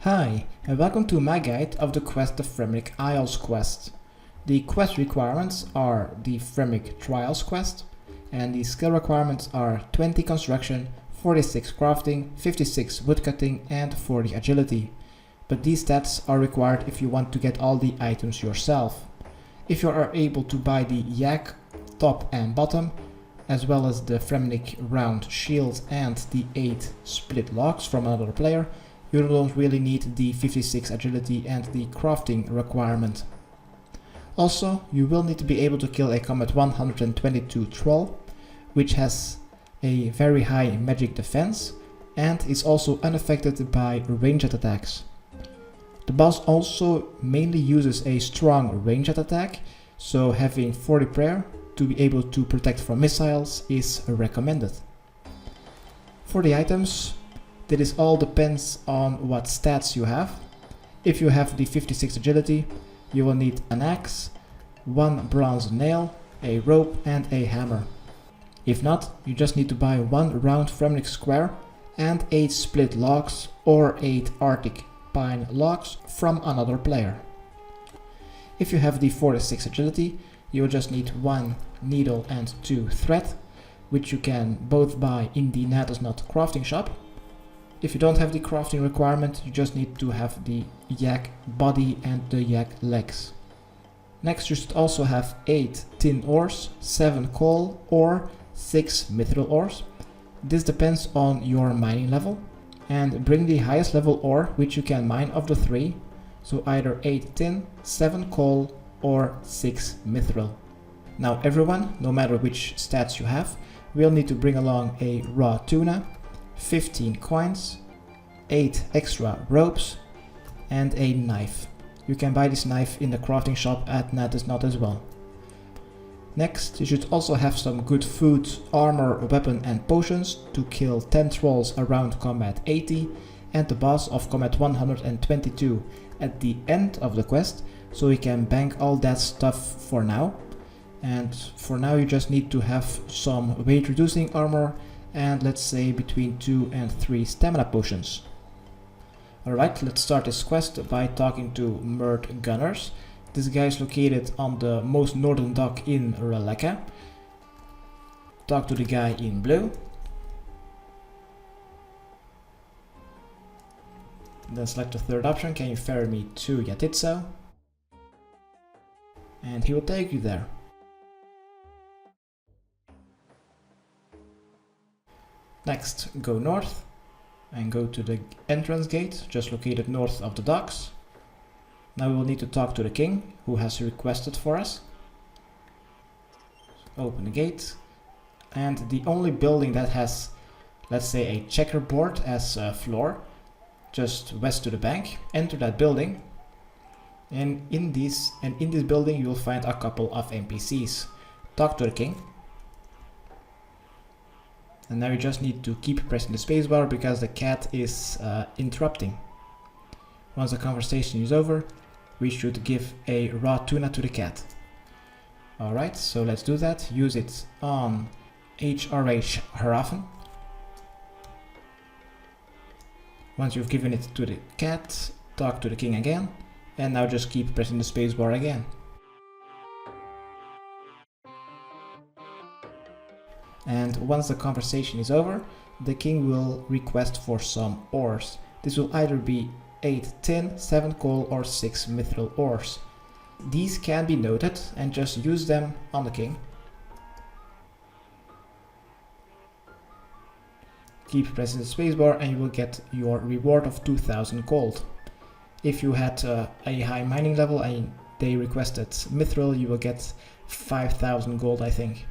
Hi, and welcome to my guide of the quest of Fremennik Isles quest. The quest requirements are the Fremennik Trials quest, and the skill requirements are 20 construction, 46 crafting, 56 woodcutting, and 40 agility. But these stats are required if you want to get all the items yourself. If you are able to buy the Yak top and bottom, as well as the Fremennik round shield and the 8 split logs from another player, you don't really need the 56 agility and the crafting requirement. Also, you will need to be able to kill a combat 122 troll, which has a very high magic defense and is also unaffected by ranged attacks. The boss also mainly uses a strong ranged attack, so having 40 prayer to be able to protect from missiles is recommended. For the items, this all depends on what stats you have. If you have the 56 agility, you will need an axe, 1 bronze nail, a rope and a hammer. If not, you just need to buy 1 round Fremennik square and 8 split logs or 8 Arctic pine logs from another player. If you have the 46 agility, you will just need 1 needle and 2 thread, which you can both buy in the Knot crafting shop. If you don't have the crafting requirement, you just need to have the Yak body and the Yak legs. Next, you should also have 8 tin ores, 7 coal or 6 mithril ores. This depends on your mining level, and bring the highest level ore which you can mine of the 3, so either 8 tin, 7 coal or 6 mithril. Now everyone, no matter which stats you have, will need to bring along a raw tuna, 15 coins, 8 extra ropes and a knife. You can buy this knife in the crafting shop at Knot as well. Next, you should also have some good food, armor, weapon and potions to kill 10 trolls around combat 80 and the boss of combat 122 at the end of the quest, so you can bank all that stuff for now. And for now you just need to have some weight reducing armor and let's say between 2 and 3 stamina potions. Alright, let's start this quest by talking to Bert Gunners. This guy is located on the most northern dock in Releka. Talk to the guy in blue. Then select the third option, can you ferry me to Yatitso? And he will take you there. Next, go north and go to the entrance gate, just located north of the docks. Now we will need to talk to the king, who has requested for us. Open the gate, and the only building that has, let's say, a checkerboard as a floor, just west to the bank, enter that building. And in this building you will find a couple of NPCs. Talk to the king. And now you just need to keep pressing the spacebar because the cat is interrupting. Once the conversation is over, we should give a raw tuna to the cat. Alright, so let's do that. Use it on HRH Harafen. Once you've given it to the cat, talk to the king again, and now just keep pressing the spacebar again. And once the conversation is over, the king will request for some ores. This will either be 8 tin, 7 coal or 6 mithril ores. These can be noted and just use them on the king. Keep pressing the spacebar and you will get your reward of 2000 gold. If you had a high mining level and they requested mithril, you will get 5000 gold, I think.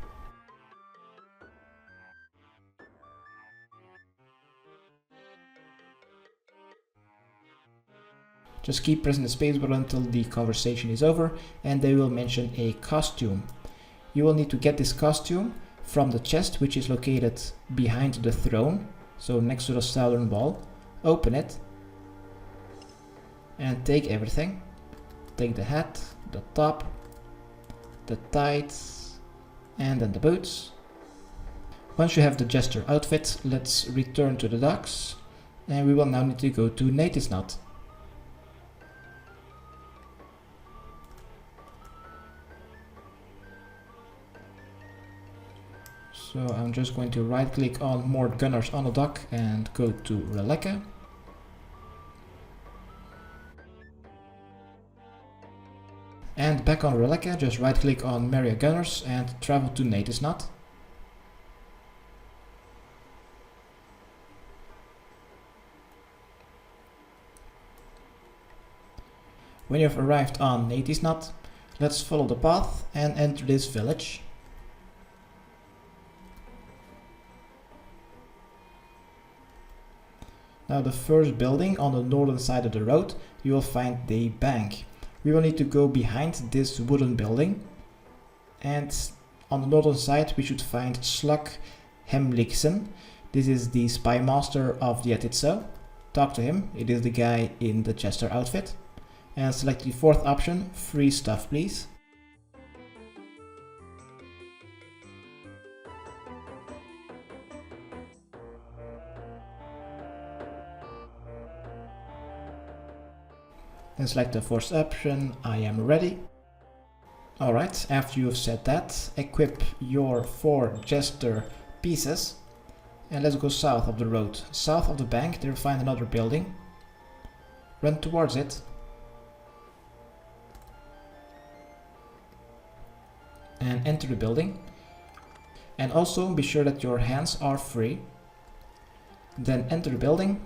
Just keep pressing the spacebar until the conversation is over and they will mention a costume. You will need to get this costume from the chest, which is located behind the throne, so next to the southern wall. Open it and take everything. Take the hat, the top, the tights and then the boots. Once you have the jester outfit, let's return to the docks and we will now need to go to Knot. So I'm just going to right click on more gunners on the dock and go to Releka. And back on Releka, just right click on Maria Gunners and travel to Natisnot. When you've arrived on Natisnot, let's follow the path and enter this village. Now the first building on the northern side of the road, you will find the bank. We will need to go behind this wooden building, and on the northern side we should find Slug Hemliksen. This is the Spymaster of the Atitso. Talk to him, it is the guy in the Chester outfit. And select the fourth option, free stuff please. Then select the fourth option, I am ready. Alright, after you've said that, equip your 4 Jester pieces. And let's go south of the road. South of the bank, there you'll find another building. Run towards it. And enter the building. And also be sure that your hands are free. Then enter the building.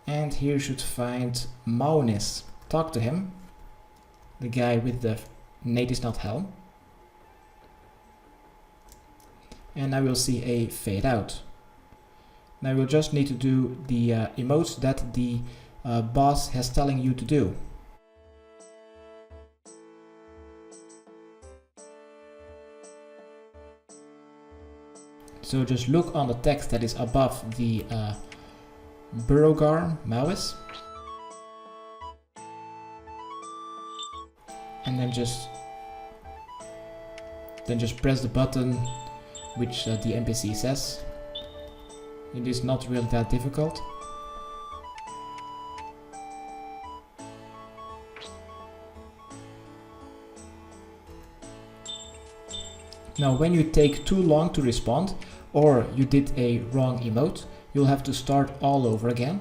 And here you should find Maunis. Talk to him. The guy with the Natisnot helm. And now we'll see a fade out. Now we'll just need to do the emotes that the boss has telling you to do. So just look on the text that is above the Burrogar Mawis, and then just press the button which the NPC says. It is not really that difficult. Now when you take too long to respond, or you did a wrong emote, you'll have to start all over again.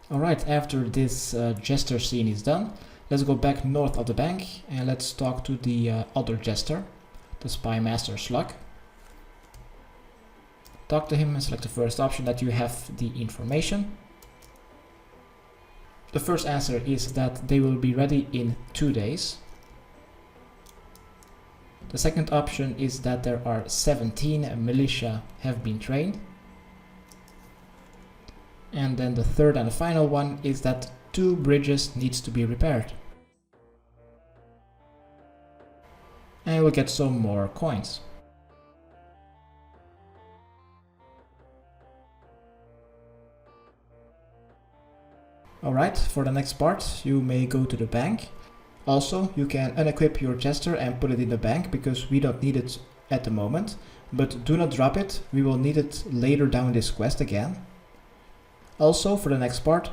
Alright, after this Jester scene is done, let's go back north of the bank and let's talk to the other Jester, the Spymaster Slug. Talk to him and select the first option that you have the information. The first answer is that they will be ready in 2 days. The second option is that there are 17 militia have been trained. And then the third and the final one is that 2 bridges needs to be repaired. And we'll get some more coins. Alright, for the next part you may go to the bank. Also, you can unequip your Jester and put it in the bank because we don't need it at the moment. But do not drop it, we will need it later down this quest again. Also, for the next part,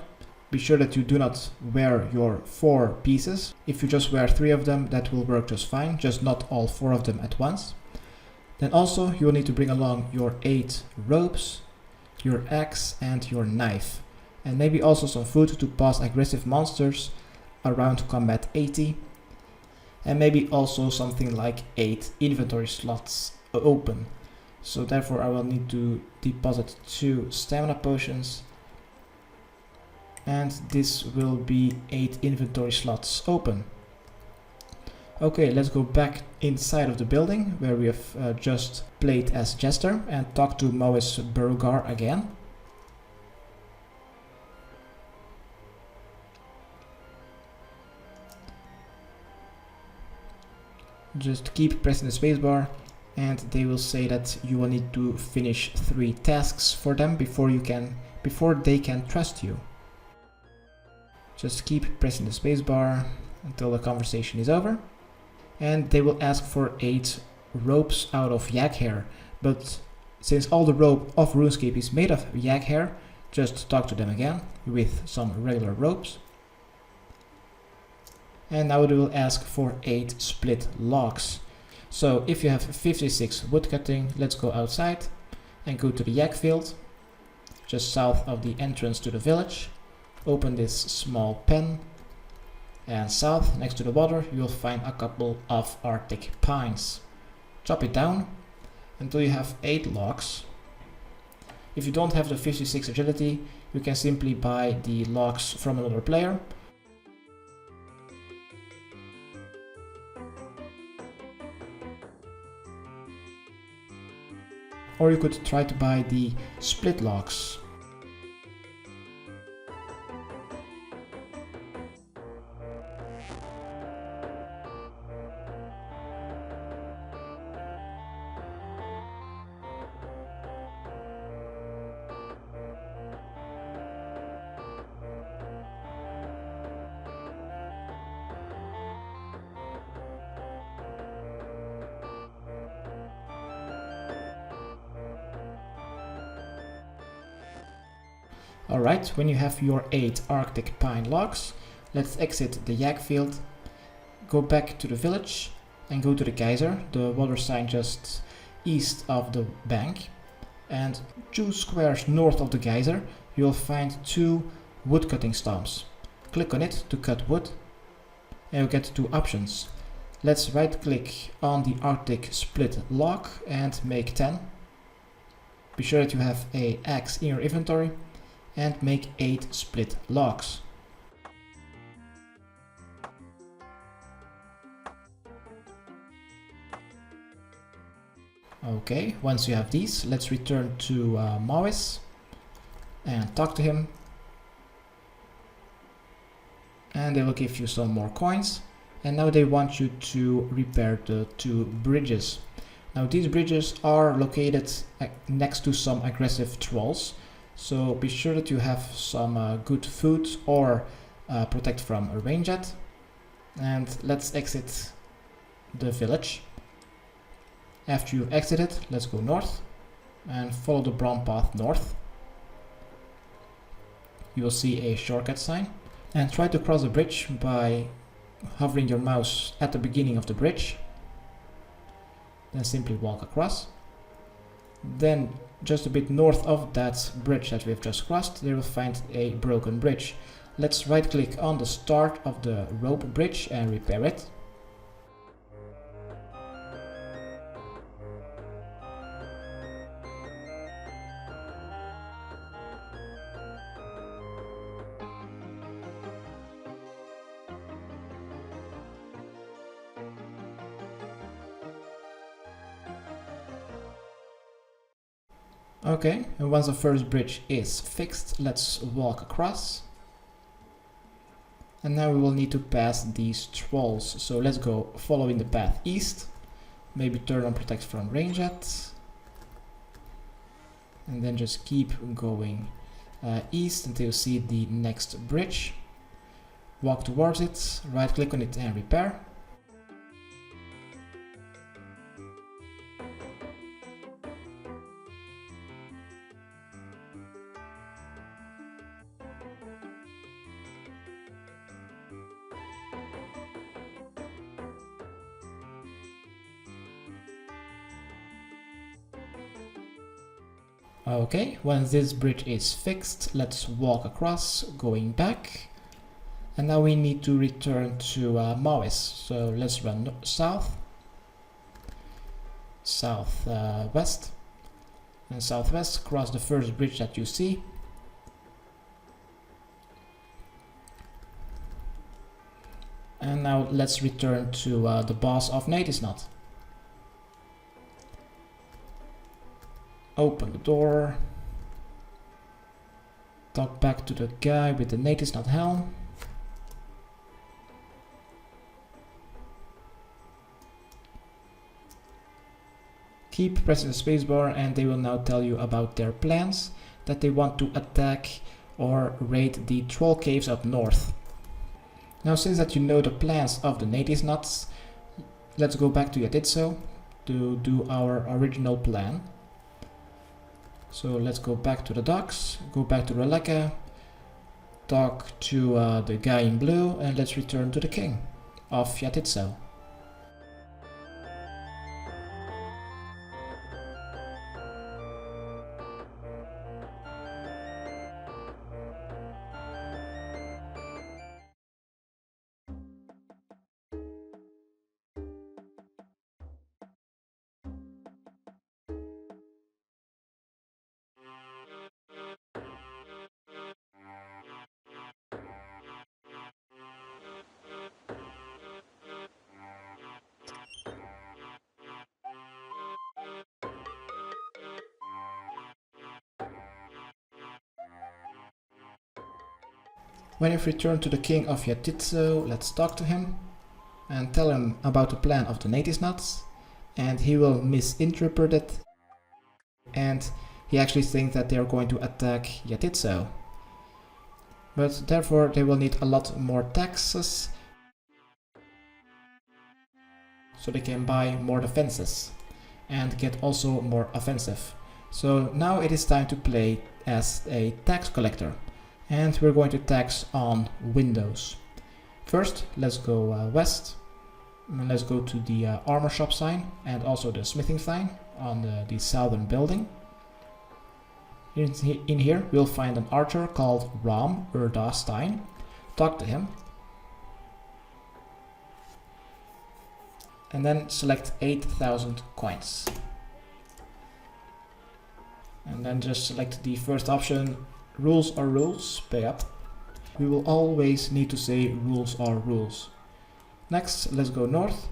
be sure that you do not wear your 4 pieces. If you just wear 3 of them, that will work just fine, just not all 4 of them at once. Then also, you will need to bring along your 8 ropes, your axe and your knife. And maybe also some food to pass aggressive monsters around combat 80. And maybe also something like 8 inventory slots open. So therefore I will need to deposit 2 stamina potions. And this will be 8 inventory slots open. Okay, let's go back inside of the building where we have just played as Jester and talk to Mois Burrogar again. Just keep pressing the spacebar and they will say that you will need to finish 3 tasks for them before they can trust you. Just keep pressing the spacebar until the conversation is over, and they will ask for 8 ropes out of yak hair, but since all the rope of RuneScape is made of yak hair, just talk to them again with some regular ropes. And now they will ask for 8 split logs. So if you have 56 wood cutting, let's go outside and go to the yak field, just south of the entrance to the village. Open this small pen, and south, next to the water, you will find a couple of Arctic pines. Chop it down until you have 8 logs. If you don't have the 56 agility, you can simply buy the logs from another player. Or you could try to buy the split logs. Alright, when you have your 8 Arctic pine logs, let's exit the yak field, go back to the village and go to the geyser, the water sign just east of the bank, and 2 squares north of the geyser you'll find 2 wood cutting stumps. Click on it to cut wood and you'll get 2 options. Let's right click on the Arctic split log and make 10. Be sure that you have an axe in your inventory and make 8 split logs. Okay, once you have these, let's return to Maurice and talk to him. And they will give you some more coins. And now they want you to repair the 2 bridges. Now these bridges are located next to some aggressive trolls. So be sure that you have some good food or protect from a range-at. And let's exit the village. After you've exited, let's go north and follow the brown path north. You will see a shortcut sign and try to cross the bridge by hovering your mouse at the beginning of the bridge. Then simply walk across. Then just a bit north of that bridge that we've just crossed, there will find a broken bridge. Let's right click on the start of the rope bridge and repair it. Okay, and once the first bridge is fixed, let's walk across. And now we will need to pass these trolls, so let's go following the path east. Maybe turn on protect from range-at. And then just keep going east until you see the next bridge. Walk towards it, right click on it and repair. Okay, once this bridge is fixed, let's walk across, going back. And now we need to return to Maurice. So let's run south, southwest, and southwest, cross the first bridge that you see. And now let's return to the boss of Natisnot. Open the door. Talk back to the guy with the Natisnot helm. Keep pressing the spacebar and they will now tell you about their plans, that they want to attack or raid the troll caves up north. Now, since that you know the plans of the natives nuts, let's go back to Yatitso to do our original plan. So let's go back to the docks, go back to Releka, talk to the guy in blue, and let's return to the king of Yatitso. When you've returned to the king of Yatitso, let's talk to him and tell him about the plan of the natives nuts, and he will misinterpret it, and he actually thinks that they are going to attack Yatitso. But therefore they will need a lot more taxes, so they can buy more defenses and get also more offensive. So now it is time to play as a tax collector, and we're going to tax on windows. First, let's go west, and let's go to the armor shop sign and also the smithing sign on the southern building. In here we'll find an archer called Ram Urdastein. Talk to him. And then select 8,000 coins. And then just select the first option, rules are rules, pay up. We will always need to say rules are rules. Next, let's go north,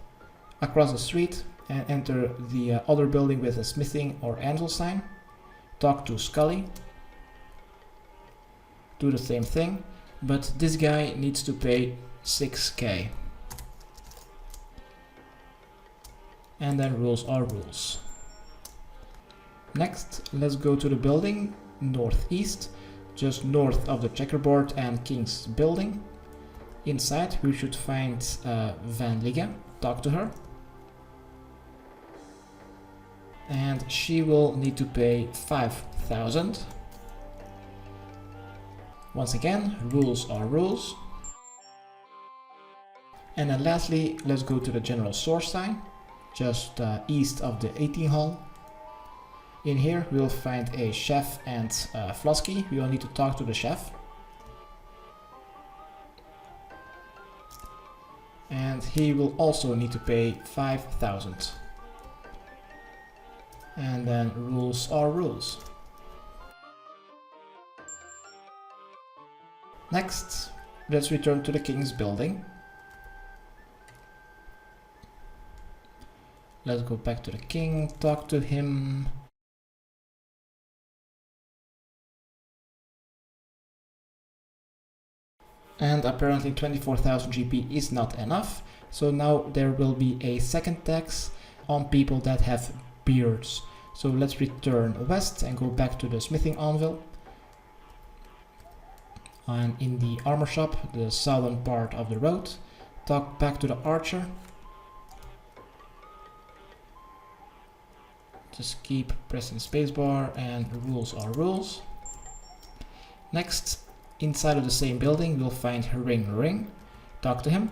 across the street, and enter the other building with a smithing or anvil sign. Talk to Scully. Do the same thing, but this guy needs to pay 6k. And then rules are rules. Next, let's go to the building northeast, just north of the checkerboard and King's building. Inside we should find Van Ligge. Talk to her. And she will need to pay 5,000. Once again, rules are rules. And then lastly, let's go to the general store sign, just east of the 18 hall. In here we'll find a chef and Flosky. We will need to talk to the chef. And he will also need to pay 5,000. And then rules are rules. Next, let's return to the king's building. Let's go back to the king, talk to him. And apparently 24,000 GP is not enough, so now there will be a second tax on people that have beards. So let's return west and go back to the smithing anvil. And in the armor shop, the southern part of the road, talk back to the archer. Just keep pressing spacebar and rules are rules. Next, inside of the same building, we'll find Ring. Talk to him.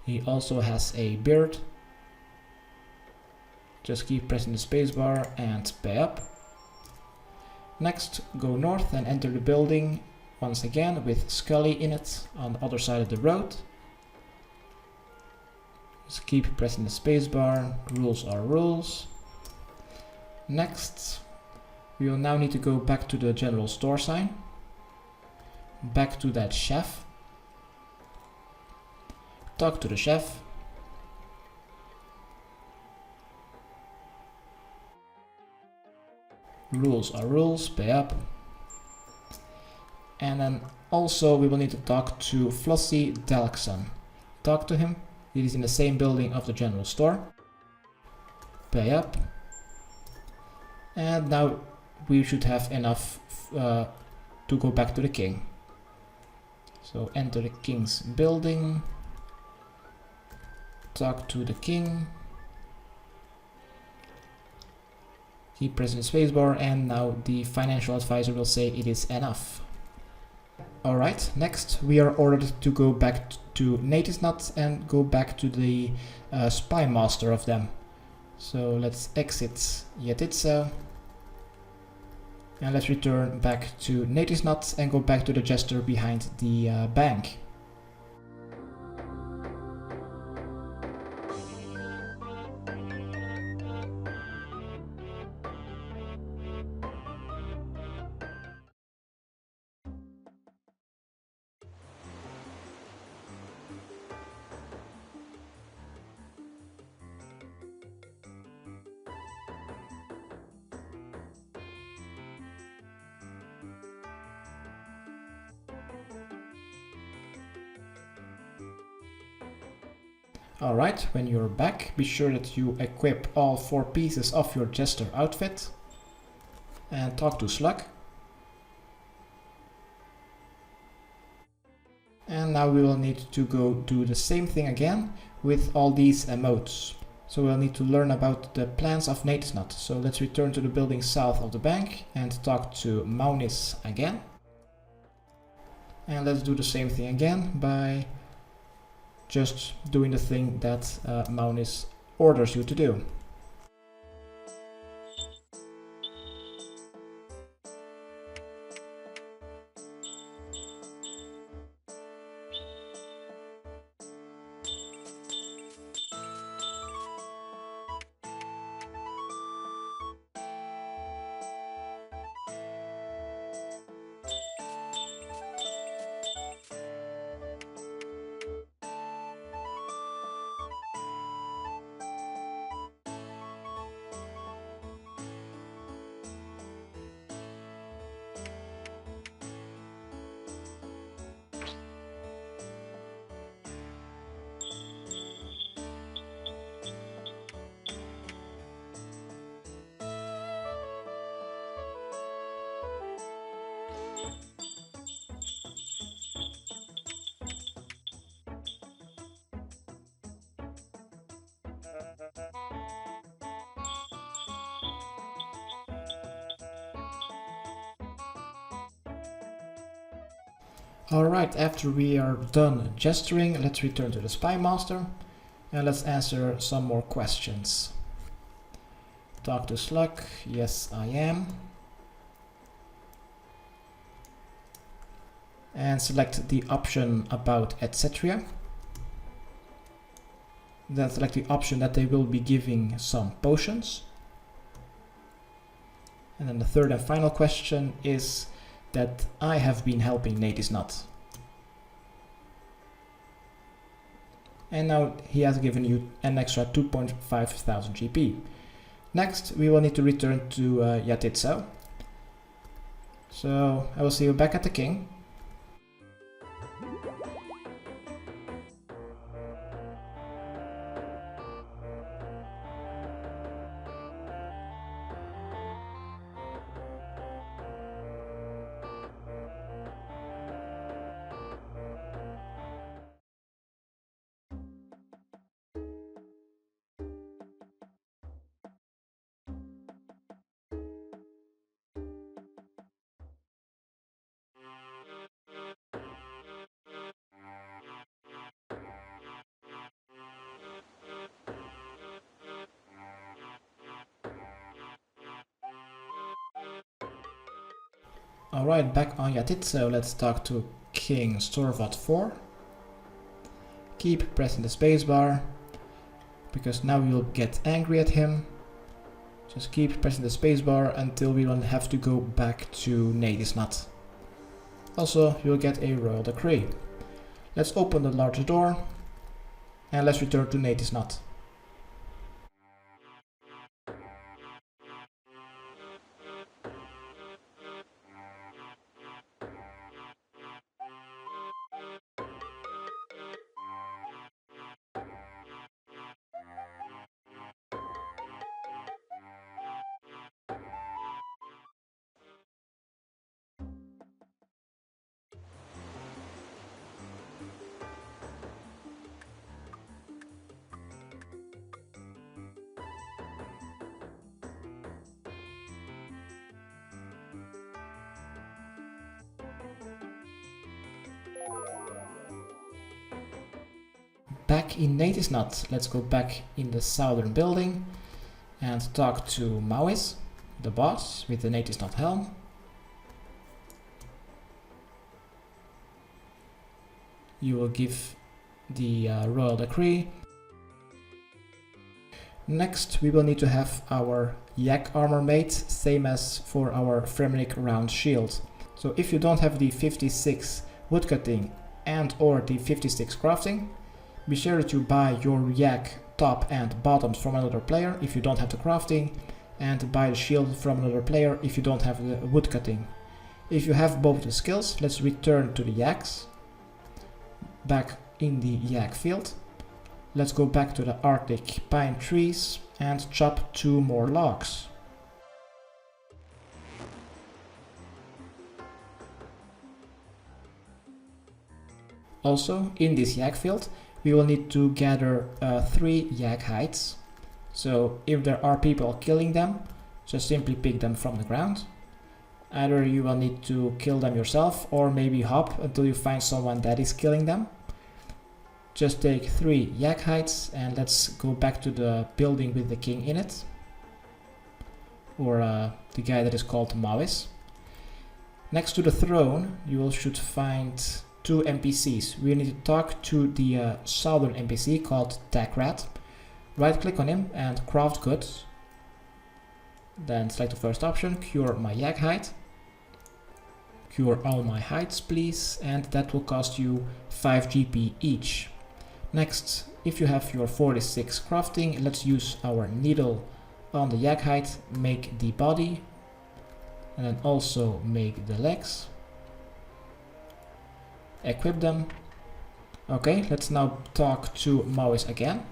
He also has a beard. Just keep pressing the spacebar and pay up. Next, go north and enter the building once again with Scully in it on the other side of the road. Just keep pressing the spacebar. Rules are rules. Next, we will now need to go back to the general store sign. Back to that chef. Talk to the chef. Rules are rules, pay up. And then also we will need to talk to Flossie Dalkson. Talk to him. He is in the same building of the general store. pay up. And now we should have enough to go back to the king. So enter the king's building, talk to the king, keep pressing the spacebar, and now the financial advisor will say it is enough. Alright, next we are ordered to go back to Natisnut and go back to the Spymaster of them. So let's exit Yatitsa. And let's return back to Natisnut and go back to the jester behind the bank. Alright, when you're back, be sure that you equip all 4 pieces of your jester outfit and talk to Slug. And now we will need to go do the same thing again with all these emotes. So we'll need to learn about the plans of Natisnut. So let's return to the building south of the bank and talk to Maunis again. And let's do the same thing again by just doing the thing that Maunis orders you to do. Alright, after we are done gesturing, let's return to the Spymaster and let's answer some more questions. Talk to Slug, yes I am. And select the option about etc. Then select the option that they will be giving some potions. And then the third and final question is that I have been helping Natisnut. And now he has given you an extra 2.5 thousand GP. Next, we will need to return to Yatitsa. So I will see you back at the king. Alright, back on Yatitsa, let's talk to King Store VAT 4. Keep pressing the spacebar, because now we will get angry at him. Just keep pressing the spacebar until we don't have to go back to Natisnut. Also, you'll get a royal decree. Let's open the large door, and let's return to Natisnut. Back in Natisnut, let's go back in the southern building and talk to Mauis, the boss with the Natisnut helm. You will give the royal decree. Next we will need to have our Yak Armor made, same as for our Fremennik round shield. So if you don't have the 56 woodcutting and or the 56 crafting, be sure to buy your Yak top and bottoms from another player if you don't have the crafting, and buy the shield from another player if you don't have the woodcutting. If you have both the skills, let's return to the Yaks, back in the Yak field. Let's go back to the Arctic pine trees and chop 2 more logs. Also, in this Yak field, we will need to gather 3 Yak hides. So if there are people killing them, just simply pick them from the ground. Either you will need to kill them yourself or maybe hop until you find someone that is killing them. Just take 3 Yak hides and let's go back to the building with the king in it. Or the guy that is called Mauis. Next to the throne, you should find 2 NPCs. We need to talk to the southern NPC called Yak. Right click on him and craft goods. Then select the first option, cure my Yak hide. Cure all my hides please, and that will cost you 5 GP each. Next, if you have your 46 crafting, let's use our needle on the Yak hide, make the body, and then also make the legs. Equip them. Okay, let's now talk to Mauis again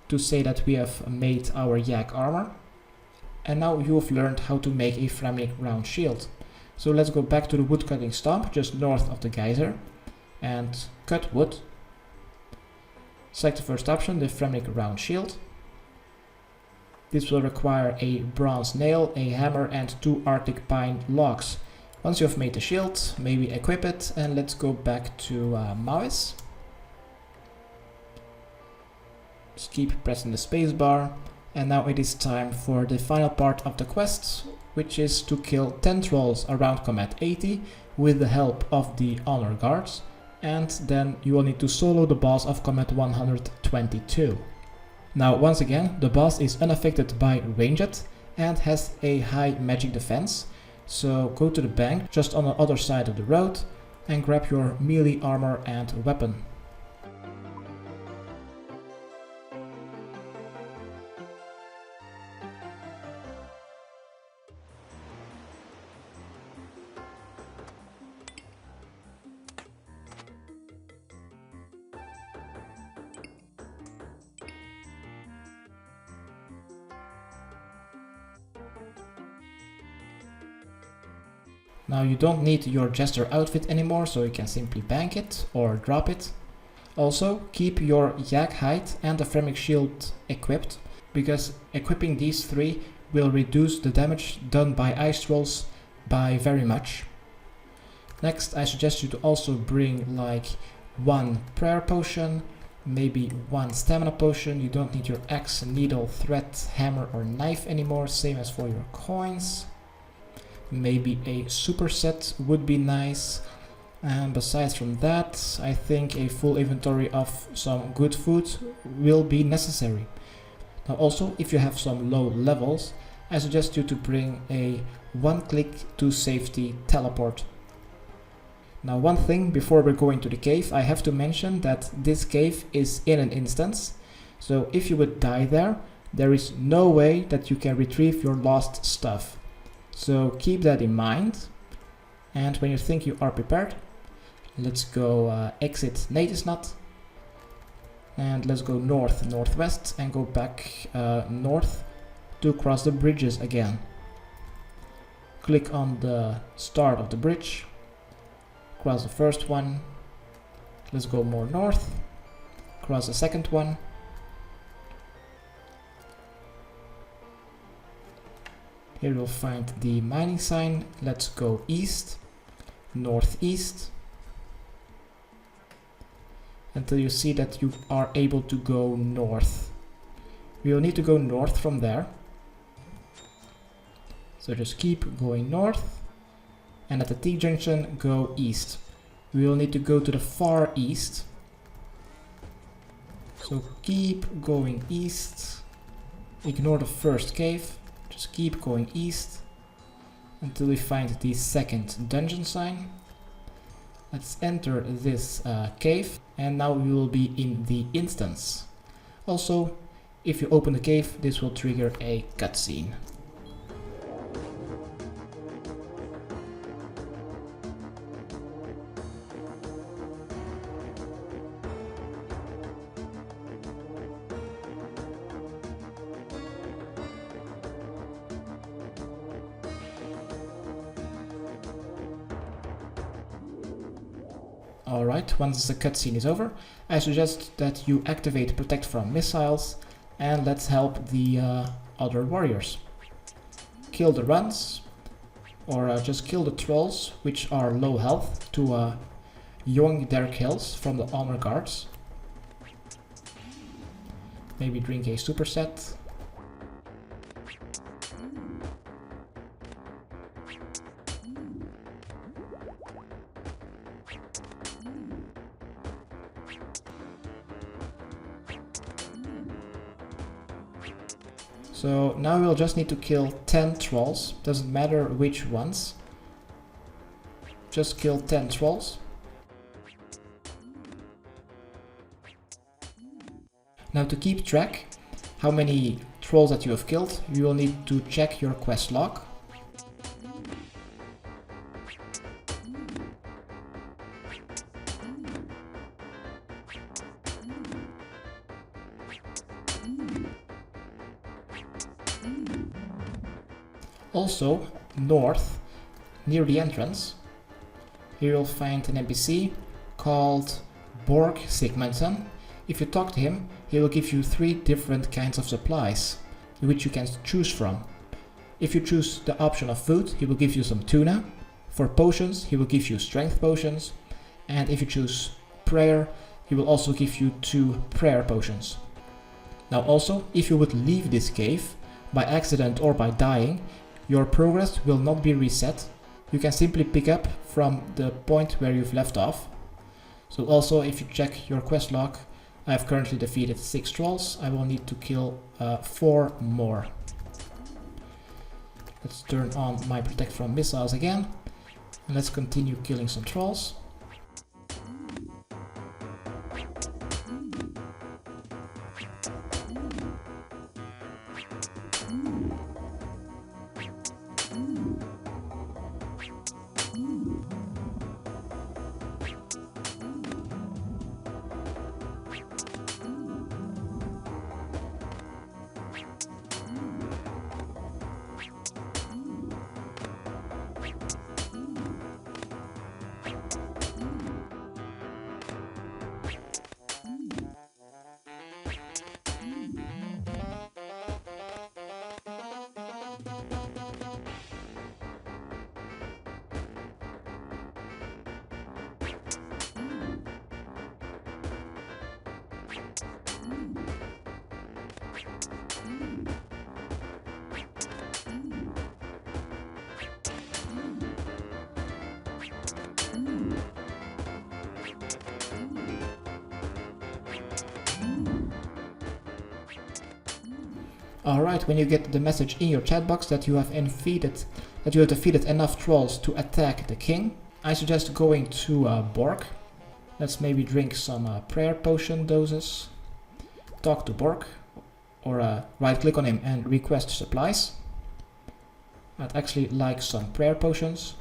to say that we have made our Yak armor, and now you've learned how to make a Fremennik round shield. So let's go back to the woodcutting stump just north of the geyser and cut wood. Select the first option, the Fremennik round shield. This will require a bronze nail, a hammer and 2 Arctic pine logs. Once you have made the shield, maybe equip it, and let's go back to Mauis. Just keep pressing the spacebar, and now it is time for the final part of the quest, which is to kill 10 trolls around Comet 80 with the help of the honor guards, and then you will need to solo the boss of Comet 122. Now once again, the boss is unaffected by ranged and has a high magic defense. So go to the bank just on the other side of the road and grab your melee armor and weapon. Now you don't need your jester outfit anymore, so you can simply bank it or drop it. Also, keep your Yak hide and the Fremennik shield equipped, because equipping these 3 will reduce the damage done by ice trolls by very much. Next, I suggest you to also bring like 1 prayer potion, maybe 1 stamina potion. You don't need your axe, needle, thread, hammer or knife anymore, same as for your coins. Maybe a superset would be nice, and besides from that, I think a full inventory of some good food will be necessary. Now also, if you have some low levels, I suggest you to bring a 1-click to safety teleport. Now one thing before we're going to the cave, I have to mention that this cave is in an instance, so if you would die there, there is no way that you can retrieve your lost stuff. So keep that in mind, and when you think you are prepared, let's go exit Natisnut, and let's go northwest and go back north to cross the bridges again. Click on the start of the bridge, cross the first one, let's go more north, cross the second one, here you'll find the mining sign. Let's go east, northeast, until you see that you are able to go north. We will need to go north from there. So just keep going north, and at the T-junction go east. We will need to go to the far east. So keep going east. Ignore the first cave. Just keep going east until we find the second dungeon sign. Let's enter this cave, and now we will be in the instance. Also, if you open the cave, this will trigger a cutscene. Alright, once the cutscene is over, I suggest that you activate Protect from Missiles, and let's help the other warriors. Kill the runs, or just kill the trolls, which are low health, to yoink their kills from the armor guards. Maybe drink a superset. So now we'll just need to kill 10 trolls, doesn't matter which ones. Just kill 10 trolls. Now to keep track how many trolls that you have killed, you will need to check your quest log. Also, north, near the entrance, here you'll find an NPC called Borg Sigmundson. If you talk to him, he will give you 3 different kinds of supplies, which you can choose from. If you choose the option of food, he will give you some tuna. For potions, he will give you strength potions. And if you choose prayer, he will also give you 2 prayer potions. Now also, if you would leave this cave, by accident or by dying, your progress will not be reset. You can simply pick up from the point where you've left off. So also, if you check your quest log, I have currently defeated 6 trolls. I will need to kill 4 more. Let's turn on my Protect from Missiles again, and let's continue killing some trolls. Alright, when you get the message in your chat box that you have defeated enough trolls to attack the king, I suggest going to Borg. Let's maybe drink some prayer potion doses. Talk to Borg, or right click on him and request supplies. I'd actually like some prayer potions.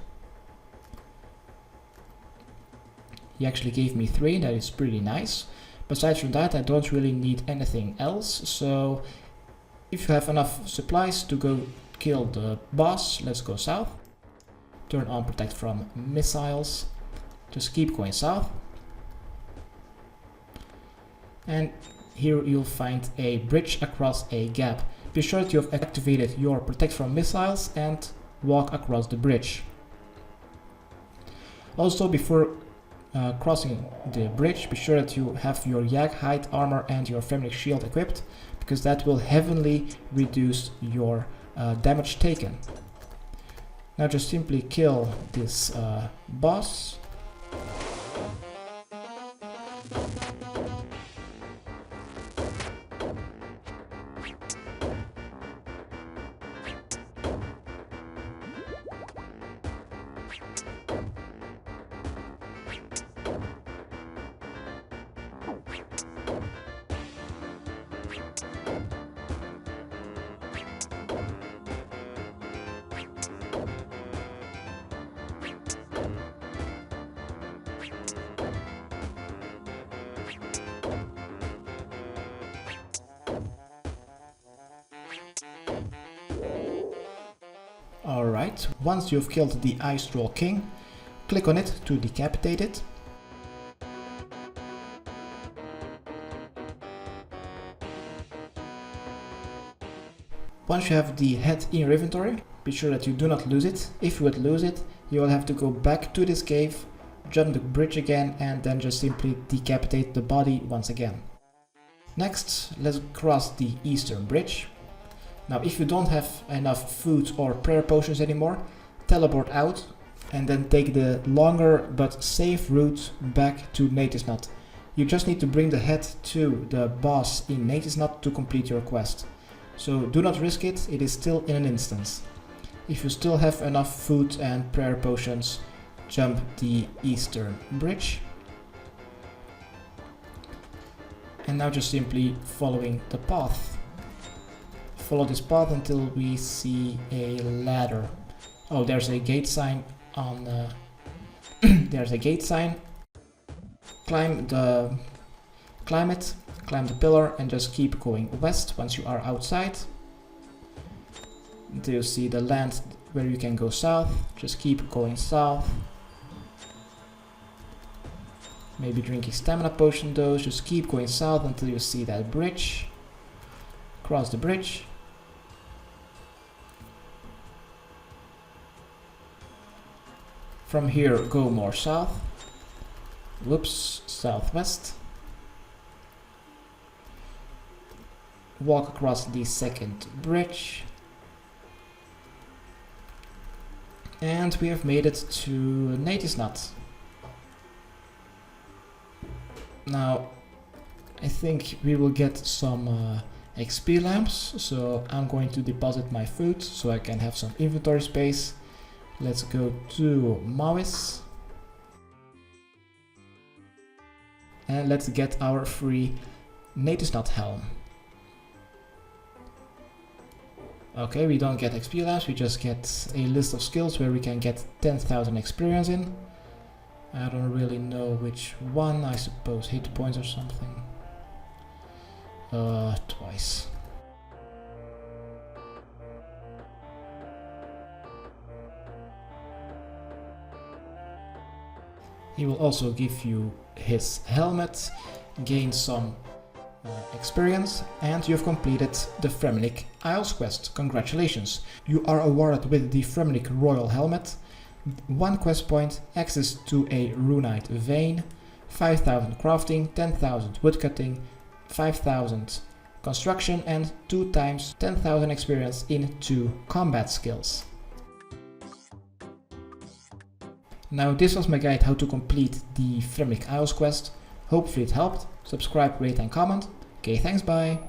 He actually gave me 3, that is pretty nice. Besides from that, I don't really need anything else, so if you have enough supplies to go kill the boss, let's go south. Turn on Protect from Missiles. Just keep going south. And here you'll find a bridge across a gap. Be sure that you have activated your Protect from Missiles and walk across the bridge. Also, before crossing the bridge, be sure that you have your Yak Armor and your Fremennik shield equipped, because that will heavily reduce your damage taken. Now just simply kill this boss. Alright, once you've killed the Ice Troll King, click on it to decapitate it. Once you have the head in your inventory, be sure that you do not lose it. If you would lose it, you will have to go back to this cave, jump the bridge again, and then just simply decapitate the body once again. Next, let's cross the eastern bridge. Now, if you don't have enough food or prayer potions anymore, teleport out and then take the longer but safe route back to Natisnut. You just need to bring the head to the boss in Natisnut to complete your quest. So do not risk it, it is still in an instance. If you still have enough food and prayer potions, jump the eastern bridge. And now just simply following the path. Follow this path until we see a ladder. Oh, there's a gate sign on there's a gate sign. Climb the pillar and just keep going west once you are outside until you see the land where you can go south. Just keep going south. Maybe drink a stamina potion though. Just keep going south until you see that bridge. Cross the bridge. From here, go more south. Whoops, southwest. Walk across the second bridge. And we have made it to Natisnut. Now, I think we will get some XP lamps, so I'm going to deposit my food so I can have some inventory space. Let's go to Mawis. And let's get our free Natisnut helm. Okay, we don't get XP lamps, we just get a list of skills where we can get 10,000 experience in. I don't really know which one, I suppose hit points or something. Twice. He will also give you his helmet, gain some experience, and you've completed the Fremennik Isles quest. Congratulations! You are awarded with the Fremennik Royal Helmet, 1 quest point, access to a runite vein, 5,000 crafting, 10,000 woodcutting, 5,000 construction, and 2 times 10,000 experience in 2 combat skills. Now this was my guide how to complete the Fremennik Isles quest. Hopefully it helped. Subscribe, rate and comment. Okay, thanks, bye!